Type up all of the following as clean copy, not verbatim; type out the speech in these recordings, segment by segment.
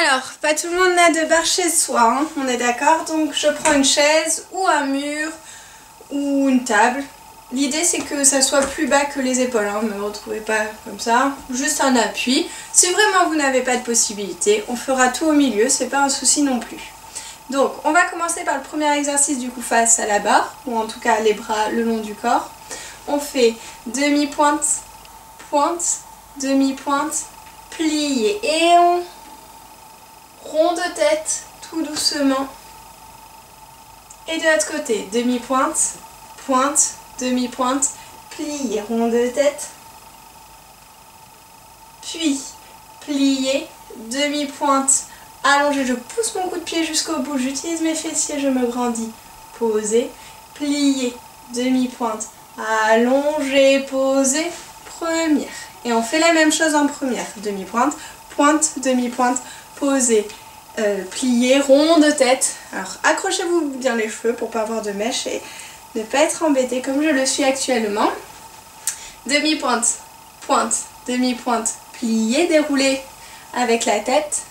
Alors, pas tout le monde n'a de barre chez soi, hein, on est d'accord. Donc je prends une chaise ou un mur ou une table. L'idée c'est que ça soit plus bas que les épaules, hein, ne me retrouvez pas comme ça, juste un appui. Si vraiment vous n'avez pas de possibilité, on fera tout au milieu, c'est pas un souci non plus. Donc on va commencer par le premier exercice du coup face à la barre, ou en tout cas les bras le long du corps. On fait demi-pointe, pointe, demi-pointe, plié et on rond de tête tout doucement. Et de l'autre côté, demi-pointe, pointe, demi-pointe, plié, rond de tête, puis plié, demi-pointe, allongé, je pousse mon coup de pied jusqu'au bout, j'utilise mes fessiers, je me grandis, posé, plié, demi-pointe, allongé, posé, première. Et on fait la même chose en première, demi-pointe, pointe, demi-pointe, posé, plié, rond de tête. Alors accrochez-vous bien les cheveux pour pas avoir de mèche et ne pas être embêté comme je le suis actuellement. Demi-pointe, pointe, demi-pointe, plié, déroulé avec la tête,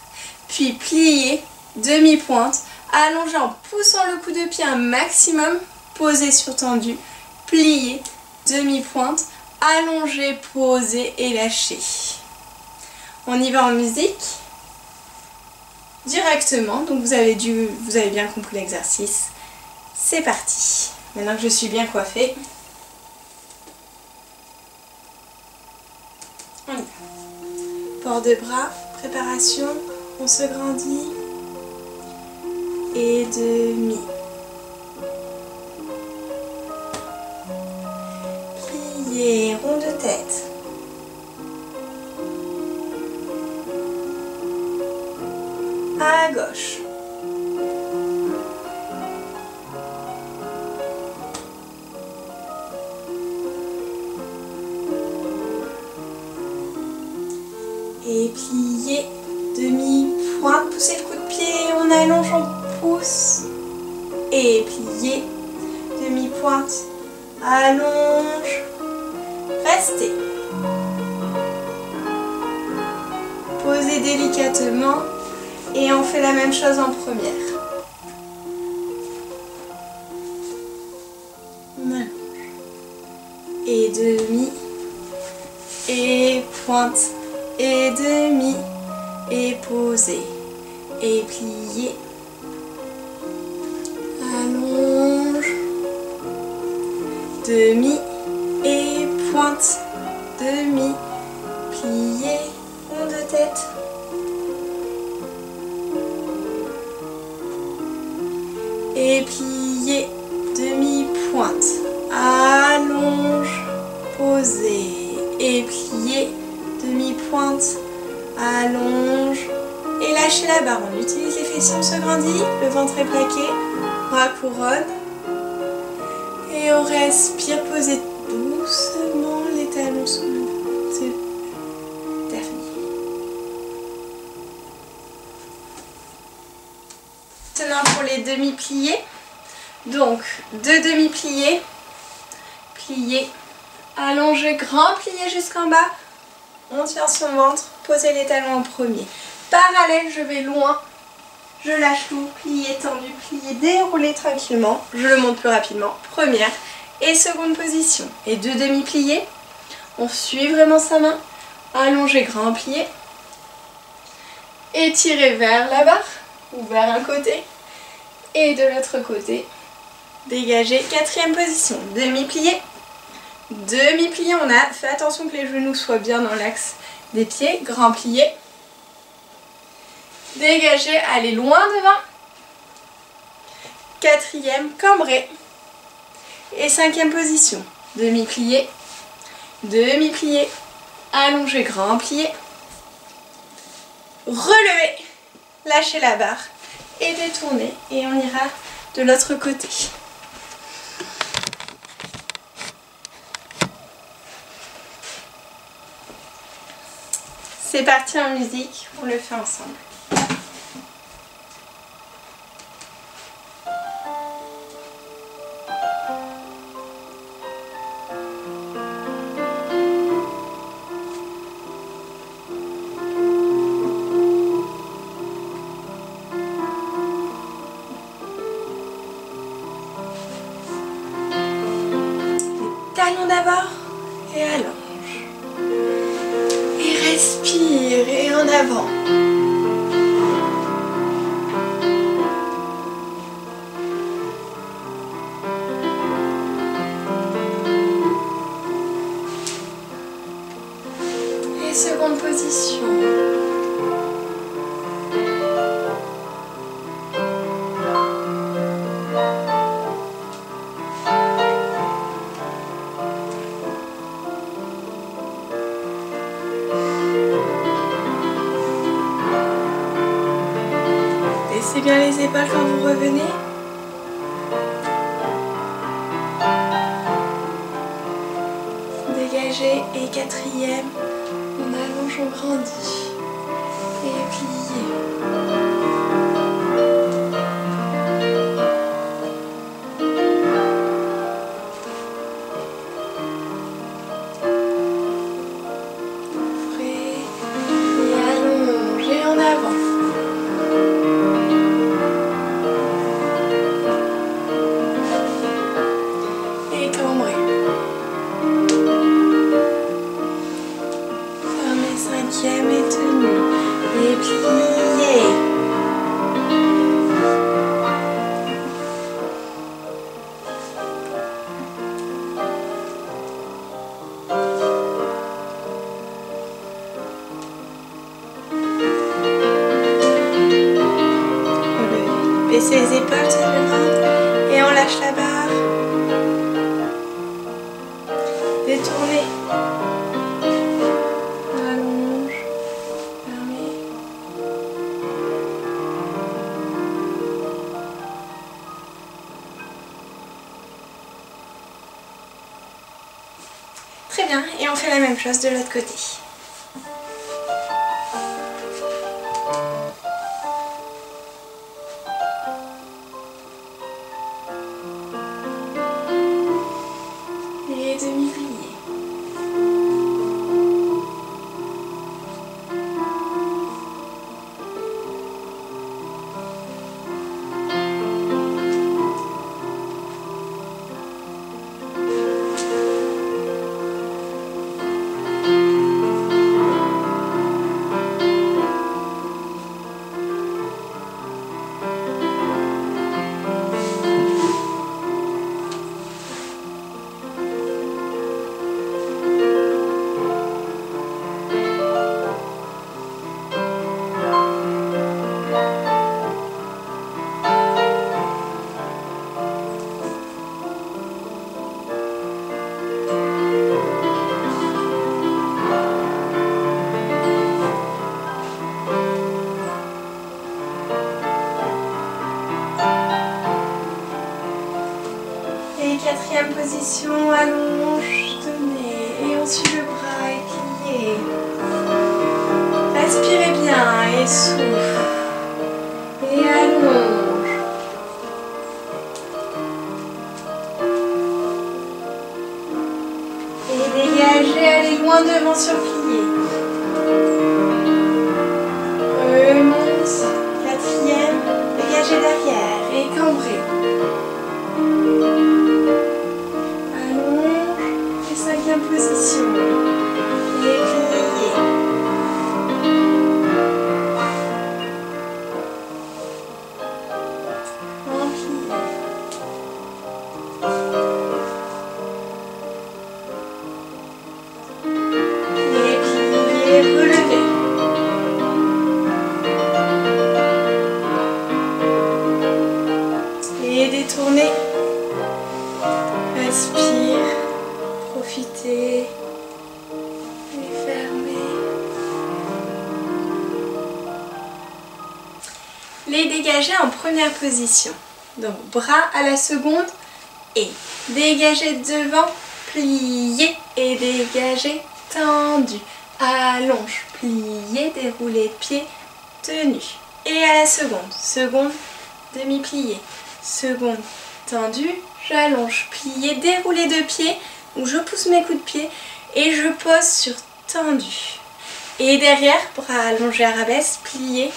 puis plié, demi-pointe, allongé en poussant le coup de pied un maximum, posé sur tendu, plié, demi-pointe, allongé, posé et lâché. On y va en musique directement, donc vous avez bien compris l'exercice. C'est parti. Maintenant que je suis bien coiffée, on y va. Port de bras, préparation, on se grandit et demi. Plié, rond de tête. À gauche. Et plié, demi-pointe, poussez le coup de pied, on allonge, on pousse. Et plié, demi-pointe, allonge, restez. Posez délicatement et on fait la même chose en première. On allonge. Et demi, et pointe. Et demi, et posé, et plié, allonge, demi, et pointe, demi, plié, rond de tête, et plié, demi, pointe, allonge, posé, et plié, demi-pointe, allonge et lâchez la barre. On utilise les fessiers, on se grandit, le ventre est plaqué, bras couronne et on respire, posez doucement les talons sous le dernier. Maintenant pour les demi-pliés, donc 2 demi-pliés, pliés, allongé, grand plié jusqu'en bas. On tient son ventre, posez les talons en premier. Parallèle, je vais loin, je lâche tout, plié, tendu, plié, déroulé tranquillement. Je le monte plus rapidement. Première et seconde position. Et 2 demi-pliés. On suit vraiment sa main. Allongez, grand plié. Étirez vers la barre ou vers un côté. Et de l'autre côté, dégagez. 4e position. Demi-plié. Demi-plié, on a fait attention que les genoux soient bien dans l'axe des pieds, grand plié, dégagez, allez loin devant, 4e, cambré, et 5e position, demi-plié, demi-plié, allongé, grand plié, relevez, lâchez la barre, et détournez, et on ira de l'autre côté. C'est parti en musique, on le fait ensemble. d'abord et allonge. Et respire et en avant. Et seconde position. Laissez bien les épaules quand vous revenez. Dégagez et quatrième, on allonge, on grandit. Et pliez. Ouvrez et allongez en avant. Cinquième et tenu. Et pliez. Baissez les épaules, tenez le bras. Et on lâche la barre. Détournez. Très bien, et on fait la même chose de l'autre côté. Et demi-plié. Quatrième position, allonge, tenez, et on suit le bras et pliez. Respirez bien et souffle. Et allonge. Et dégagez, allez loin devant sur plié. Remonte, quatrième, dégagez derrière et cambrez. Position et pliez. En plié. Et pliez, relevez. Et détournez. Respire. Profitez et fermez. Les dégager en première position. Donc bras à la seconde et dégagez devant, pliez et dégagez, tendu. Allonge, pliez, déroulez de pied, tenu. Et à la seconde, seconde, demi-plié, seconde, tendu, j'allonge, plié, déroulé de pied. Où je pousse mes coups de pied et je pose sur tendu. Et derrière, bras allongés, arabesque, plié,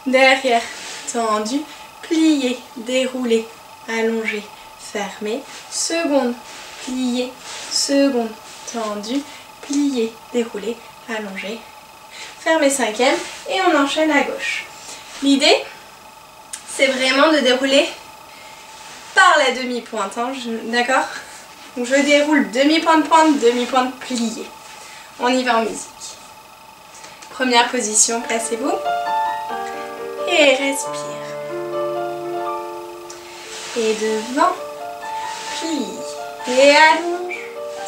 derrière, tendu, plié, déroulé, allongé, fermé, seconde, plié, seconde, tendu, plié, déroulé, allongé, fermé cinquième et on enchaîne à gauche. L'idée, c'est vraiment de dérouler par la demi-pointe, hein, d'accord? Donc je déroule demi-pointe, demi-pointe pliée. On y va en musique. Première position, placez-vous. Et respire. Et devant, plie. Et allonge,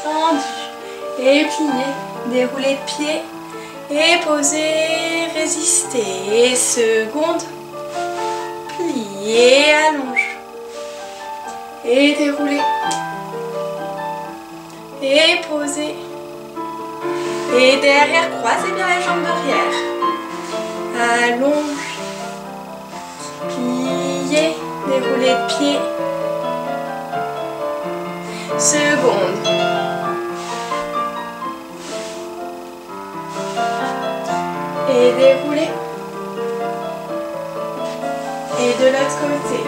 tendu. Et plié. Déroulez pied. Et posez, résistez. Et seconde, plié, allonge. Et déroulez. Et posez. Et derrière, croisez bien la jambe derrière. Allonge. Pliez. Déroulez de pied. Seconde. Et déroulez. Et de l'autre côté.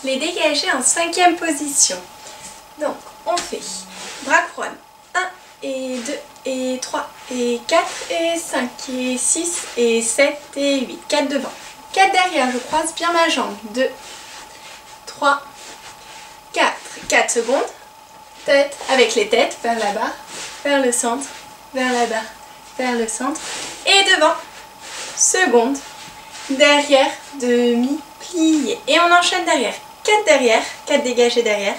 Les dégager en cinquième position. Donc, on fait bras couronne 1 et 2 et 3 et 4 et 5 et 6 et 7 et 8. 4 devant. 4 derrière, je croise bien ma jambe. 2, 3, 4. 4 secondes. Tête avec les têtes vers la barre, vers le centre, vers la barre, vers le centre. Et devant. Seconde. Derrière, demi, plié. Et on enchaîne derrière. 4 derrière, 4 dégagés derrière,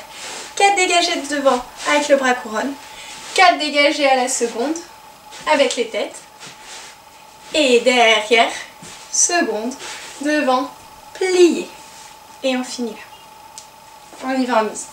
4 dégagés devant avec le bras couronne, 4 dégagés à la seconde avec les têtes, et derrière, seconde, devant, plié. Et on finit là. On y va en musique.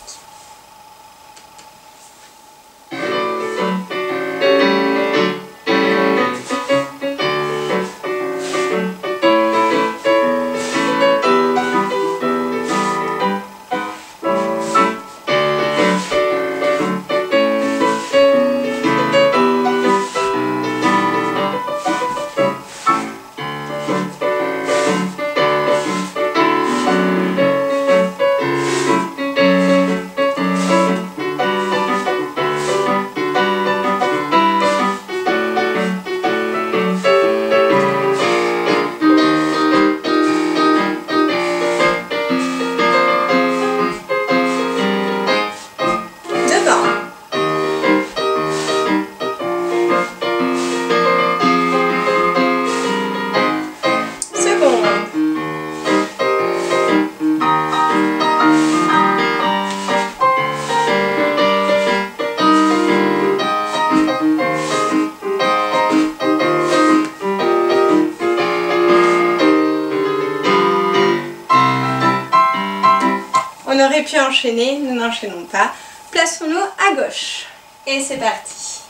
On aurait pu enchaîner, nous n'enchaînons pas. Plaçons-nous à gauche. Et c'est parti.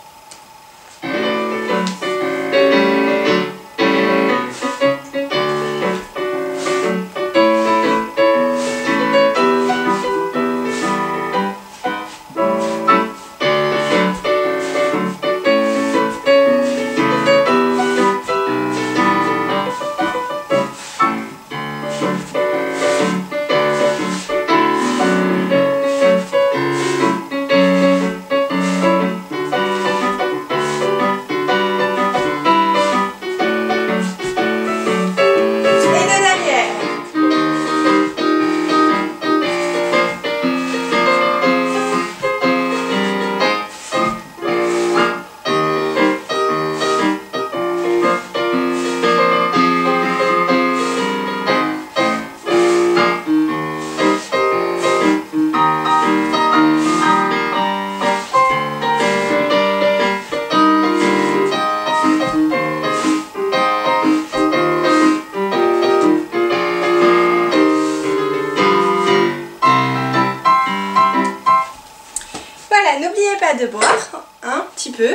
peu,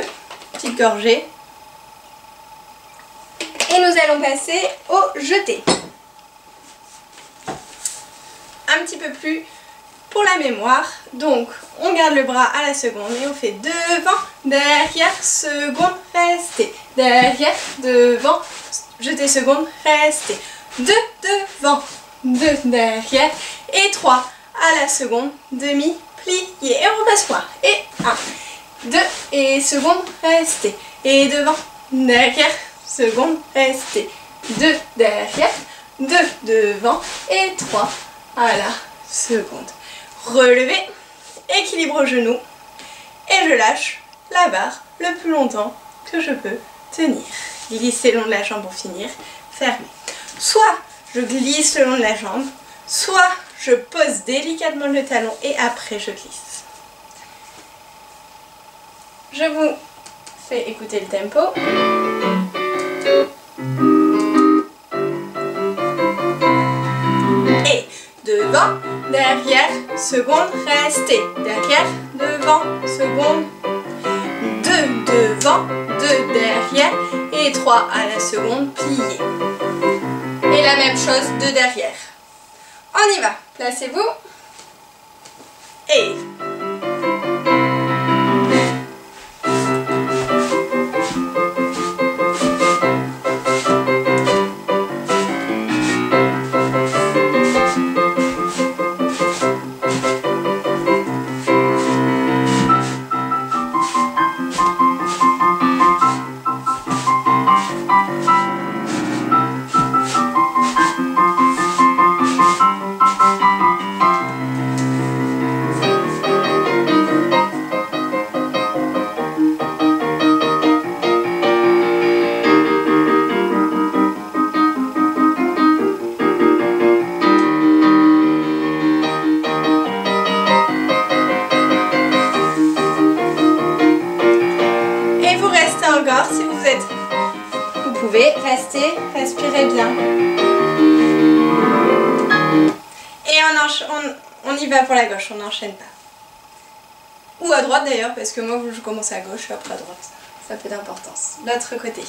petite gorgée. Et nous allons passer au jeté. Un petit peu plus pour la mémoire. Donc, on garde le bras à la seconde et on fait devant, derrière, seconde, restez. Derrière, devant, jeté seconde, restez. 2 devant, 2 derrière et 3 à la seconde, demi, plié. Et on repasse quoi? Et 1, 2 et seconde, restez. Et devant, derrière, seconde, restez. 2 derrière, 2 devant et 3 à la seconde. Relevez, équilibre au genou et je lâche la barre le plus longtemps que je peux tenir. Glissez le long de la jambe pour finir, fermez. Soit je glisse le long de la jambe, soit je pose délicatement le talon et après je glisse. Je vous fais écouter le tempo. Et devant, derrière, seconde, restez. Derrière, devant, seconde. 2 devant, 2 derrière et 3 à la seconde, plié. Et la même chose de derrière. On y va. Placez-vous. Et... si vous pouvez rester, respirez bien. Et on y va pour la gauche, on n'enchaîne pas. Ou à droite d'ailleurs, parce que moi je commence à gauche, après à droite. Ça a peu d'importance. L'autre côté.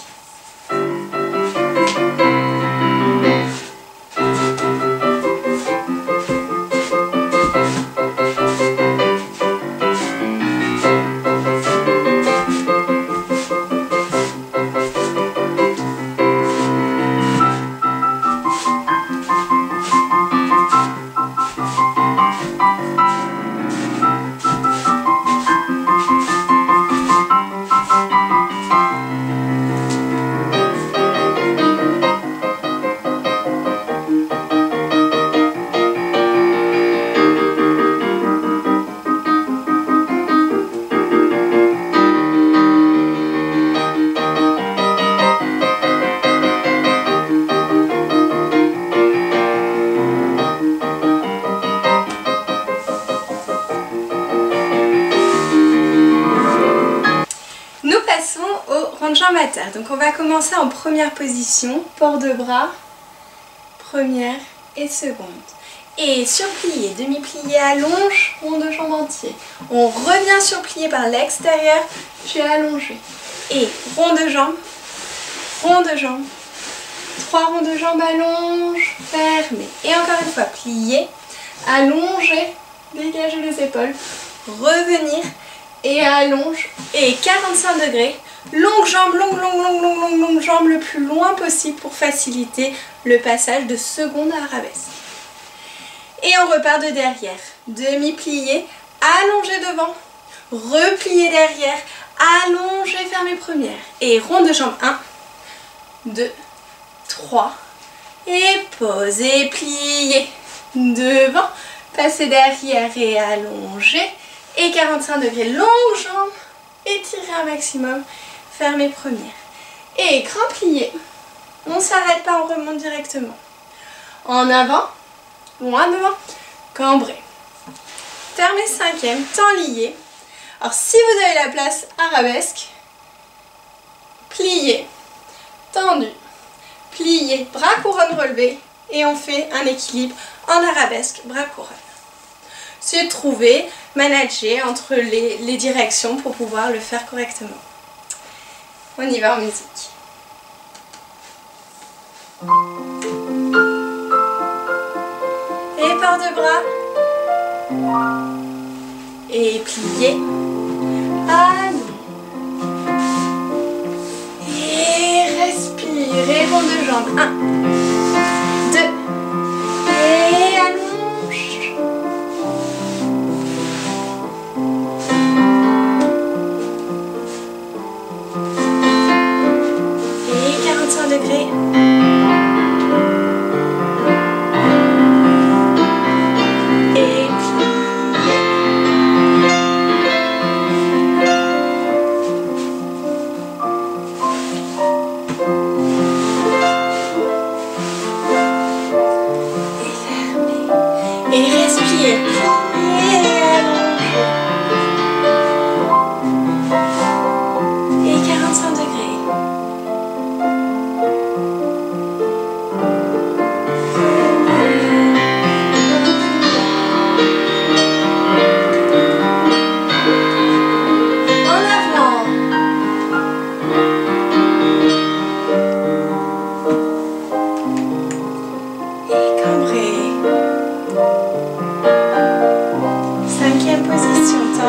Jambe à terre. Donc on va commencer en première position, port de bras, première et seconde. Et sur plié, demi-plié, allonge, rond de jambe entier. On revient sur plié par l'extérieur, je vais allonger. Et rond de jambe, 3 ronds de jambe, allonge, fermé. Et encore une fois, plié, allonger, dégager les épaules, revenir et allonge. Et 45 degrés. Longue jambe, longue jambe le plus loin possible pour faciliter le passage de seconde à arabesque. Et on repart de derrière. Demi-plié, allongé devant, replié derrière, allongé, fermé première. Et rond de jambe 1, 2, 3. Et posez, plié. Devant, passez derrière et allongé. Et 45 degrés, longue jambe, étirez un maximum. Fermez première. Et grand plié. On ne s'arrête pas, on remonte directement. En avant, loin devant, cambré. Fermez cinquième, temps lié. Alors si vous avez la place, arabesque, plié, tendu, plié, bras couronne relevé et on fait un équilibre en arabesque, bras couronne. C'est de trouver, manager entre les directions pour pouvoir le faire correctement. On y va en musique. Et port de bras. Et plié. Allons. Et respire. Et rond de jambe. 1, 2. Et allonge. Et 45 degrés.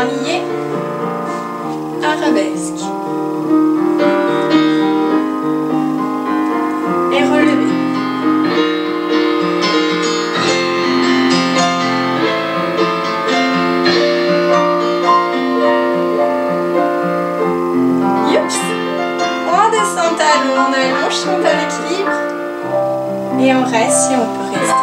Lié, arabesque et relevé. Youps. On descend talon, on allonge si on perd l'équilibre et on reste si on peut rester.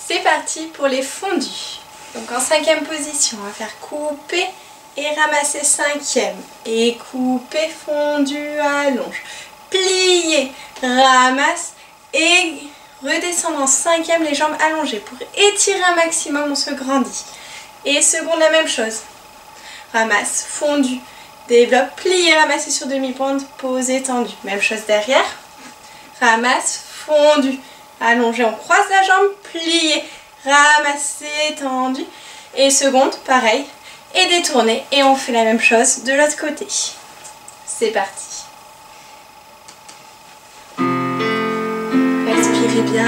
C'est parti pour les fondus. Donc en 5e position, on va faire couper et ramasser 5e. Et couper, fondu, allonge. Plier, ramasse et redescendre en 5e, les jambes allongées. Pour étirer un maximum, on se grandit. Et seconde, la même chose. Ramasse, fondu, développe, plier, ramasser sur demi-pointe, posé, tendu. Même chose derrière. Ramasse, fondu. Allongé, on croise la jambe, plié, ramassé, tendu. Et seconde, pareil. Et détourné. Et on fait la même chose de l'autre côté. C'est parti. Respirez bien.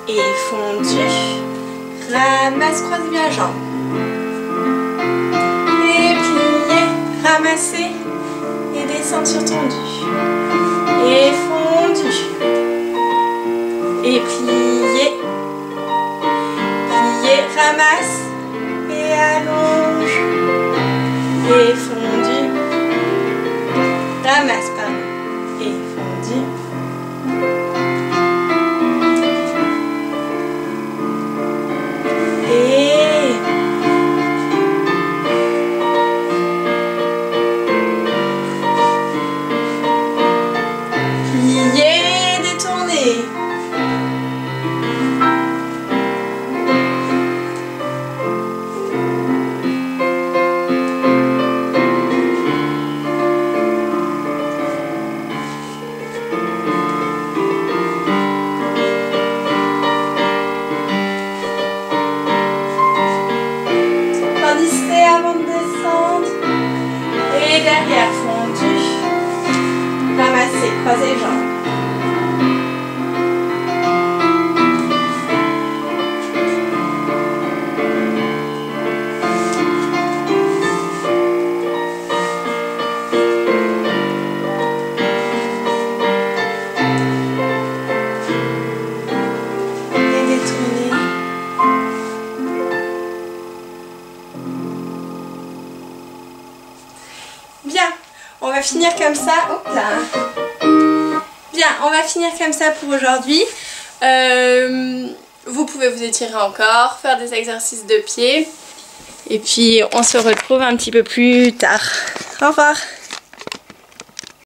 Et fondu. Ramasse, croise bien la jambe. Et plié, ramasser et descendre sur tendu. Et fondu. Et plier. Plier, ramasse et allonge. Et fondu. Ramasse, pardon. Et fondu. Et plier, détourner. Tendissez avant de descendre. Et derrière, fondu. Ramassez, croisez les jambes. Et détournez. Bien, on va finir comme ça. Hop là. Bien, on va finir comme ça pour aujourd'hui. Vous pouvez vous étirer encore, faire des exercices de pied. Et puis on se retrouve un petit peu plus tard. Au revoir.